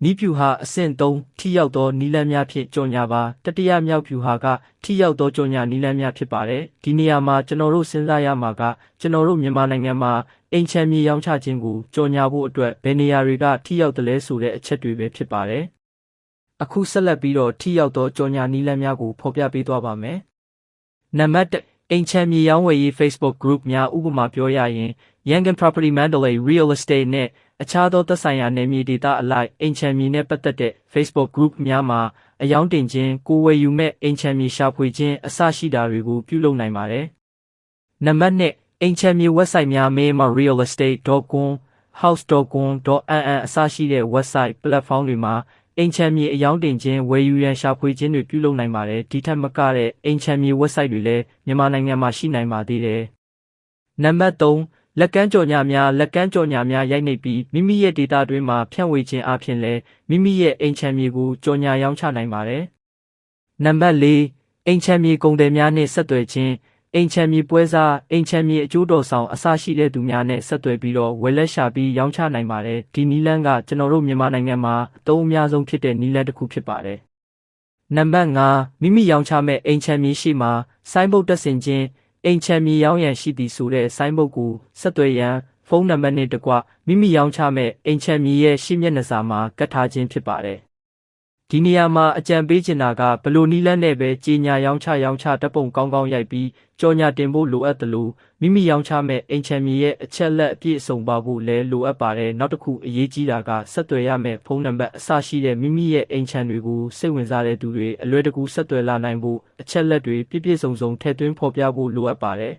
နီးဖြူဟာအဆင့်3ထိရောက်သောနီလန်းများဖြင့်ကြော်ညာပါတတိယမြောက်ဖြူဟာကထိရောက်သောကြော်ညာနီလန်းများဖြစ်ပါတယ်ဒီနေရာမှာကျွန်တော်တို့စဉ်းစားရမှာကကျွန်တော်တို့မြန်မာနိုင်ငံမှာအိမ်ချမ်းမြေရောင်းချခြင်းကိုကြော်ညာဖို့အတွက်ဘယ်နေရာတွေကထိရောက်တယ်လဲဆိုတဲ့အချက်တွေပဲဖြစ်ပါတယ်အခုဆက်လက်ပြီးတော့ထိရောက်သောကြော်ညာနီလန်းများကိုဖော်ပြပေးသွားပါမယ်နံပါတ်1အိမ်ချမ်းမြေရောင်းဝယ်ရေး Facebook Group များဥပမာပြောရရင် Yangon Property Mandalay Real Estate နဲ့အခြားသောသက်ဆိုင်ရာနယ်မြေဒေသအလိုက်အိမ်ချမ်းမြေနဲ့ပတ်သက်တဲ့ Facebook Group များမှာအယောင်းတင်ခြင်းကိုဝယ်ယူမဲ့အိမ်ချမ်းမြေရှာဖွေခြင်းအစရှိတာတွေကိုပြုလုပ်နိုင်ပါတယ်နံပါတ်2အိမ်ချမ်းမြေ website များ myanmarrealestate.com house.com.nn အစရှိတဲ့ website platform တွေမှာအိမ်ချမ်းမြေအယောင်းတင်ခြင်းဝယ်ယူရန်ရှာဖွေခြင်းတွေပြုလုပ်နိုင်ပါတယ်ဒီထက်မကတဲ့အိမ်ချမ်းမြေ website တွေလည်းမြန်မာနိုင်ငံမှာရှိနိုင်ပါသေးတယ်နံပါတ်3လက်ကမ်းကြော်ညာများရိုက်နှိပ်ပြီးမိမိရဲ့ဒေတာတွင်းမှာဖြန့်ဝေခြင်းအပြင်လည်းမိမိရဲ့အိမ်ချမ်းမြေကိုကြော်ညာရောင်းချနိုင်ပါတယ်နံပါတ်4အိမ်ချမ်းမြေကုန်သည်များနှင့်ဆက်သွယ်ခြင်းအိမ်ချမ်းမြေပွဲစားအိမ်ချမ်းမြေအကျိုးတော်ဆောင်အစရှိတဲ့သူများနဲ့ဆက်သွယ်ပြီးတော့ဝယ်လက်ရှာပြီးရောင်းချနိုင်ပါတယ်ဒီနည်းလမ်းကကျွန်တော်တို့မြန်မာနိုင်ငံမှာအသုံးအများဆုံးဖြစ်တဲ့နည်းလမ်းတစ်ခုဖြစ်ပါတယ်နံပါတ်5မိမိရောင်းချမဲ့အိမ်ချမ်းမြေရှိမှာဆိုင်းဘုတ်တက်ဆင်ခြင်းအိမ်ချမ်းမြေရောင်းရန်ရှိသည်ဆိုတဲ့ဆိုင်းဘုတ်ကိုဆက်သွယ်ရန်ဖုန်းနံပါတ်နဲ့တကွမိမိရောင်းချမဲ့အိမ်ချမ်းမြေရဲ့ရှင်းမျက်နှာစာမှာကတ်ထားခြင်းဖြစ်ပါတယ်ဒီနေရာမှာအကြံပေးချင်တာကဘလို့နီးလန်းနဲ့ပဲကြီးညာရောင်းချတပ်ပုံကောင်းရိုက်ပြီးကြော်ညာတင်ဖို့လိုအပ်တယ်လို့မိမိရောင်းချမဲ့အိမ်ချမ်းမြေရဲ့အချက်လက်အပြည့်အစုံပါဖို့လည်းလိုအပ်ပါတယ်နောက်တစ်ခုအရေးကြီးတာကဆက်သွယ်ရမယ့်ဖုန်းနံပါတ်အစရှိတဲ့မိမိရဲ့အိမ်ချမ်းတွေကိုစိတ်ဝင်စားတဲ့သူတွေအလွယ်တကူဆက်သွယ်လာနိုင်ဖို့အချက်လက်တွေပြည့်စုံထည့်သွင်းဖော်ပြဖို့လိုအပ်ပါတယ်